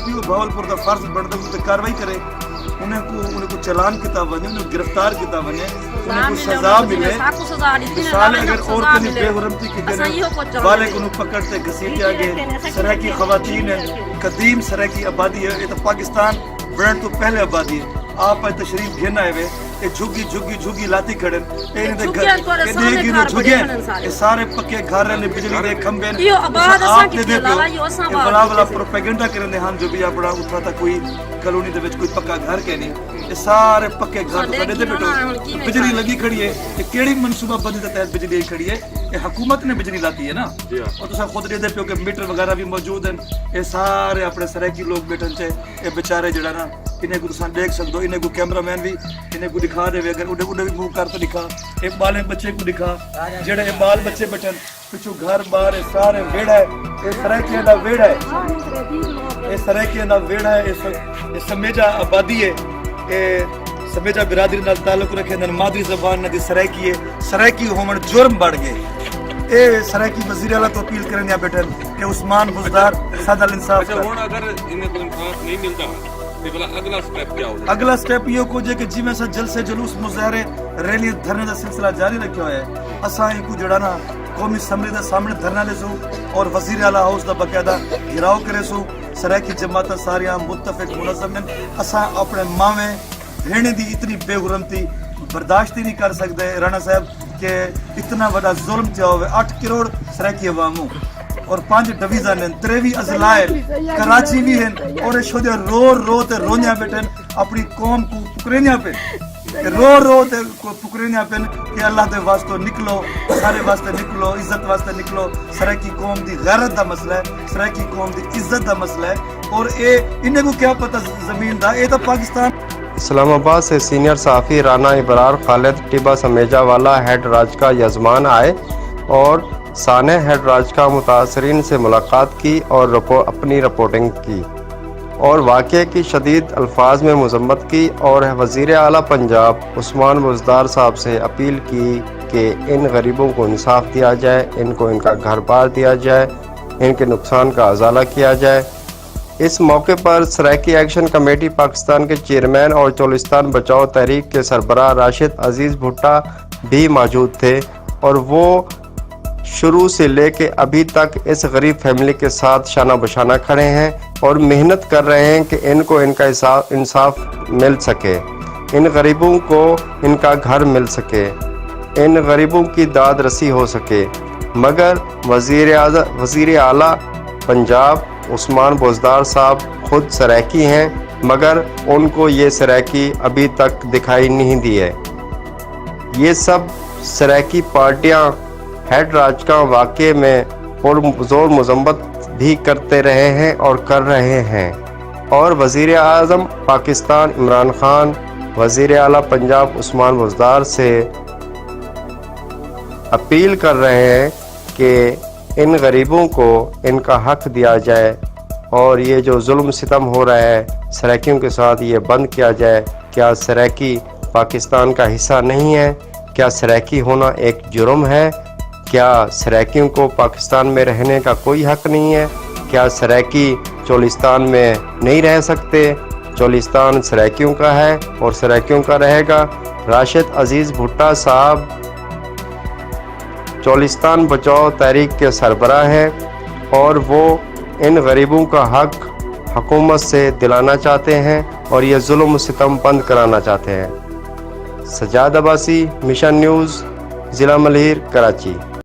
SPO Bahawalpur کا فرض بنتا ہے کہ کاروائی کرے، انہیں کو چلان کتا بنے، انہیں گرفتار کتا بنے، انہیں کو سزا ملے. مثال اگر عورتیں نے بے حرمتی کی گنے بالغ انہوں پکڑتے گھسیٹے آگے. سرائکی خواتین ہیں، قدیم سرائکی آبادی ہے، یہ تو پاکستان برنڈ تو پہلے آبادی ہے. آپ تشریف گھن آئے ہوئے، یہ جھگی لاتی کھڑن، یہ سارے پکے گھر رہنے، بجلی دے کھمبے آپ نے دے پیو بلا بلا پروپیگنڈا کرن دے ہاں جو بھی اپنا اتھا تھا کوئی کلونی دے وچ کوئی پکا گھر کے نہیں. یہ سارے پکے گھر بنے دے بیٹھو بجلی لگی کھڑی ہے. یہ کیڑی منصوبہ بندی کے تحت بجلی کھڑی ہے؟ یہ حکومت نے بجلی لاتی ہے نا. اور تو خود دے پیو کہ میٹر وغیرہ بھی موجود ہیں. یہ سارے اپنے سرائکی لوگ بیٹھن تھے. یہ بیچارے جڑا نا انہیں کو تساں دیکھ سکدو، انہیں کو کیمرہ مین بھی انہیں کو دکھا دے، اگر انہیں بھی منہ کر تو دکھا. یہ بالے بچے کو دکھا جڑے یہ بال بچے بیٹھن پچھو گھر بار سارے ویڑا ہے. یہ سرائکیاں دا ویڑا ہے، یہ سرائکیاں دا ویڑا ہے. یہ سمیجا آبادی ہے، یہ سمیجا برادری نال تعلق رکھے نال مادری زبان نہ دی سرائکی ہے. سرائکی ہومن جرم بڑھ گئے. اے سرائکی وزیر اعلیٰ تو اپیل کرنے یا بیٹھن کہ عثمان بزدار سادہ الانصاف اچھا ہن اگر انہیں کو انصاف نہیں ملتا اگلا سٹیپ کیا ہوگا؟ اگلا سٹیپ یہ کو جے کہ جی میں سا جلسے جلوس مظاہرے ریلی دھرنے دا سلسلہ جاری رکھا ہوا ہے. اساں کو جڑا نا قومی اسمبلی دے سامنے دھرنا لے سو اور وزیر اعلیٰ ہاؤس دا باقاعدہ گھراؤ کرے سو. سرائکی جماعتاں ساریاں متفق منظم ہیں. اساں اپنے ماویں بھیڑیں دی اتنی بے حرمتی برداشت ہی نہیں کر سکتے رانا صاحب کہ اتنا بڑا ظلم کیا ہوئے. 8 کروڑ سرائکی عواموں اور 5 ڈویژن ہیں، 23 اضلاع کراچی بھی ہیں. اور شدے رو تے رونیا بیٹھن اپنی قوم کو پکرینیا پہ رو تے پکرینیا پہ کہ اللہ دے واسطے نکلو، سارے واسطے نکلو، عزت واسطے نکلو. سرائکی قوم دی غیرت دا مسئلہ ہے، سرائکی قوم دی عزت دا مسئلہ ہے. اور اے انہیں کو کیا پتہ زمین دا، اے تو پاکستان. اسلام آباد سے سینئر صحافی رانا ابرار خالد ٹیبا سمیجا والا ہیڈ راج کا یزمان آئے اور سانح ہیڈ راج کا متاثرین سے ملاقات کی اور اپنی رپورٹنگ کی اور واقعے کی شدید الفاظ میں مذمت کی اور وزیر اعلیٰ پنجاب عثمان بزدار صاحب سے اپیل کی کہ ان غریبوں کو انصاف دیا جائے، ان کو ان کا گھر بار دیا جائے، ان کے نقصان کا ازالہ کیا جائے. اس موقع پر سرائکی ایکشن کمیٹی پاکستان کے چیئرمین اور چولستان بچاؤ تحریک کے سربراہ راشد عزیز بھٹا بھی موجود تھے اور وہ شروع سے لے کے ابھی تک اس غریب فیملی کے ساتھ شانہ بشانہ کھڑے ہیں اور محنت کر رہے ہیں کہ ان کو ان کا انصاف مل سکے، ان غریبوں کو ان کا گھر مل سکے، ان غریبوں کی داد رسی ہو سکے. مگر وزیر اعلیٰ پنجاب عثمان بزدار صاحب خود سرائکی ہیں مگر ان کو یہ سرائکی ابھی تک دکھائی نہیں دی ہے. یہ سب سرائکی پارٹیاں ہیڈ راج کا واقعے میں پرزور مذمت بھی کرتے رہے ہیں اور کر رہے ہیں اور وزیر اعظم پاکستان عمران خان وزیر اعلیٰ پنجاب عثمان بزدار سے اپیل کر رہے ہیں کہ ان غریبوں کو ان کا حق دیا جائے اور یہ جو ظلم ستم ہو رہا ہے سرائکیوں کے ساتھ یہ بند کیا جائے. کیا سرائکی پاکستان کا حصہ نہیں ہے؟ کیا سرائکی ہونا ایک جرم ہے؟ کیا سرائکیوں کو پاکستان میں رہنے کا کوئی حق نہیں ہے؟ کیا سرائکی چولستان میں نہیں رہ سکتے؟ چولستان سرائکیوں کا ہے اور سرائکیوں کا رہے گا. راشد عزیز بھٹا صاحب چولستان بچاؤ تحریک کے سربراہ ہیں اور وہ ان غریبوں کا حق حکومت سے دلانا چاہتے ہیں اور یہ ظلم و ستم بند کرانا چاہتے ہیں. سجاد عباسی، مشن نیوز، ضلع ملیر، کراچی.